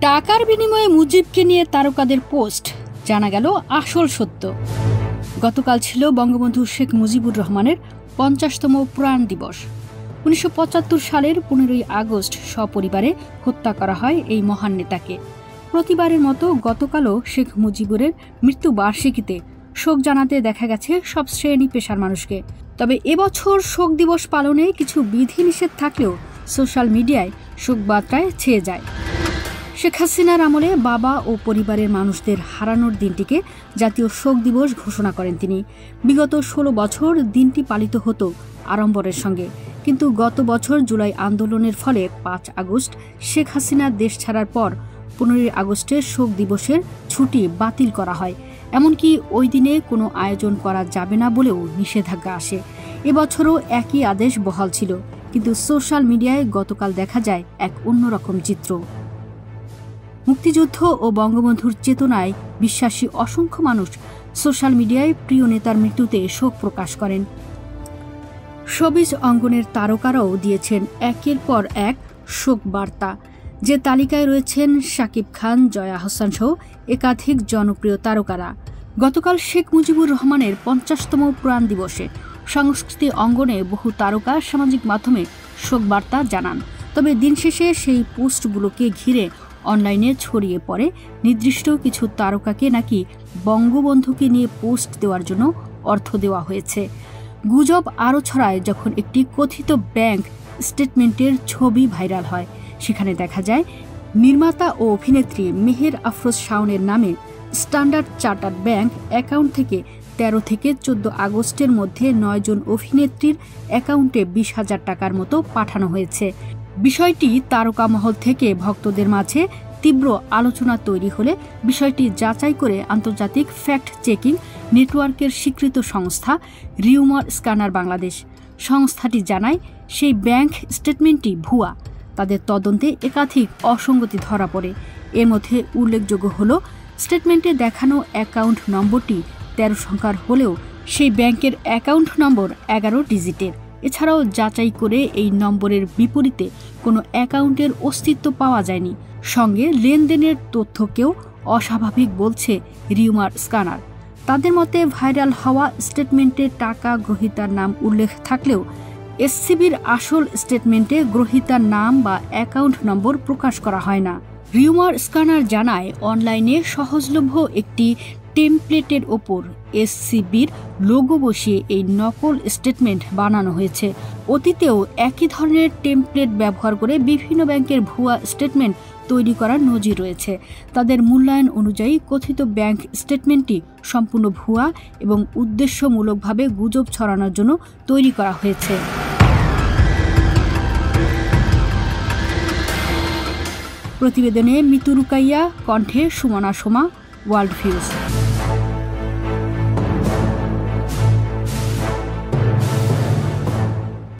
টাকার বিনিময়ে মুজিবকে নিয়ে তারকাদের পোস্ট, জানা গেল আসল সত্য। গতকাল ছিল বঙ্গবন্ধু শেখ মুজিবুর রহমানের ৫০তম প্রয়াণ দিবস। ১৯৭৫ সালের ১৫ই আগস্ট সপরিবারে হত্যা করা হয় এই মহান নেতাকে। প্রতিবারের মতো গতকালও শেখ মুজিবুরের মৃত্যুবার্ষিকীতে শোক জানাতে দেখা গেছে সব শ্রেণী পেশার মানুষকে। তবে এবছর শোক দিবস পালনে কিছু বিধিনিষেধ থাকলেও সোশ্যাল মিডিয়ায় শোকবার্তায় ছেয়ে যায়। শেখ হাসিনার আমলে বাবা ও পরিবারের মানুষদের হারানোর দিনটিকে জাতীয় শোক দিবস ঘোষণা করেন তিনি। বিগত ১৬ বছর দিনটি পালিত হতো আড়ম্বরের সঙ্গে, কিন্তু গত বছর জুলাই আন্দোলনের ফলে ৫ আগস্ট শেখ হাসিনা দেশ ছাড়ার পর ১৫ই আগস্টের শোক দিবসের ছুটি বাতিল করা হয়। এমনকি ওই দিনে কোনো আয়োজন করা যাবে না বলেও নিষেধাজ্ঞা আসে। এবছরও একই আদেশ বহাল ছিল, কিন্তু সোশ্যাল মিডিয়ায় গতকাল দেখা যায় এক অন্যরকম চিত্র। মুক্তিযুদ্ধ ও বঙ্গবন্ধুর চেতনায় বিশ্বাসী অসংখ্য মানুষ সোশ্যাল মিডিয়ায় প্রিয় নেতার মৃত্যুতে শোক প্রকাশ করেন। শোবিজ অঙ্গনের তারকারাও দিয়েছেন একের পর এক শোক বার্তা। যে তালিকায় রয়েছেন শাকিব খান, জয়া আহসান সহ একাধিক জনপ্রিয় তারকারা। গতকাল শেখ মুজিবুর রহমানের ৫০তম প্রয়াণ দিবসে সংস্কৃতি অঙ্গনে বহু তারকা সামাজিক মাধ্যমে শোক বার্তা জানান। তবে দিন শেষে সেই পোস্টগুলোকে ঘিরে অনলাইনে ছড়িয়ে পড়ে নির্দিষ্ট কিছু তারকাকে নাকি বঙ্গবন্ধুকে নিয়ে পোস্ট দেওয়ার জন্য অর্থ দেওয়া হয়েছে। গুজব আরও ছড়ায় যখন একটি কথিত ব্যাংক স্টেটমেন্টের ছবি ভাইরাল হয়। সেখানে দেখা যায় নির্মাতা ও অভিনেত্রী মেহের আফরোজ শাওনের নামে স্ট্যান্ডার্ড চার্টার্ড ব্যাংক অ্যাকাউন্ট থেকে ১৩ থেকে ১৪ আগস্টের মধ্যে ৯ জন অভিনেত্রীর অ্যাকাউন্টে ২০,০০০ টাকার মতো পাঠানো হয়েছে। বিষয়টি তারকা মহল থেকে ভক্তদের মাঝে তীব্র আলোচনা তৈরি হলে বিষয়টি যাচাই করে আন্তর্জাতিক ফ্যাক্ট চেকিং নেটওয়ার্কের স্বীকৃত সংস্থা রিউমার স্ক্যানার বাংলাদেশ সংস্থাটি জানায় সেই ব্যাংক স্টেটমেন্টটি ভুয়া। তাদের তদন্তে একাধিক অসঙ্গতি ধরা পড়ে। এর মধ্যে উল্লেখযোগ্য হল স্টেটমেন্টে দেখানো অ্যাকাউন্ট নম্বরটি ১৩ সংখ্যার হলেও সেই ব্যাংকের অ্যাকাউন্ট নম্বর ১১ ডিজিটের। এছাড়াও যাচাই করে এই নম্বরের বিপরীতে কোনো অ্যাকাউন্টের অস্তিত্ব পাওয়া যায়নি। সঙ্গে লেনদেনের তথ্যকেও অস্বাভাবিক বলছে রিউমার স্ক্যানার। তাদের মতে ভাইরাল হওয়া স্টেটমেন্টে টাকা গ্রহীতার নাম উল্লেখ থাকলেও এসসিবির আসল স্টেটমেন্টে গ্রহীতার নাম বা অ্যাকাউন্ট নম্বর প্রকাশ করা হয় না। রিউমার স্ক্যানার জানায় অনলাইনে সহজলভ্য একটি টেমপ্লেটের ওপর এসসিবির লোগো বসিয়ে এই নকল স্টেটমেন্ট বানানো হয়েছে। অতীতেও একই ধরনের টেমপ্লেট ব্যবহার করে বিভিন্ন ব্যাংকের ভুয়া স্টেটমেন্ট তৈরি করার নজির রয়েছে। তাদের মূল্যায়ন অনুযায়ী কথিত ব্যাংক স্টেটমেন্টটি সম্পূর্ণ ভুয়া এবং উদ্দেশ্যমূলকভাবে গুজব ছড়ানোর জন্য তৈরি করা হয়েছে। প্রতিবেদনে মিতু রুকাইয়া, কণ্ঠে সুমনা সোমা, ওয়ার্ল্ড ভিউজ।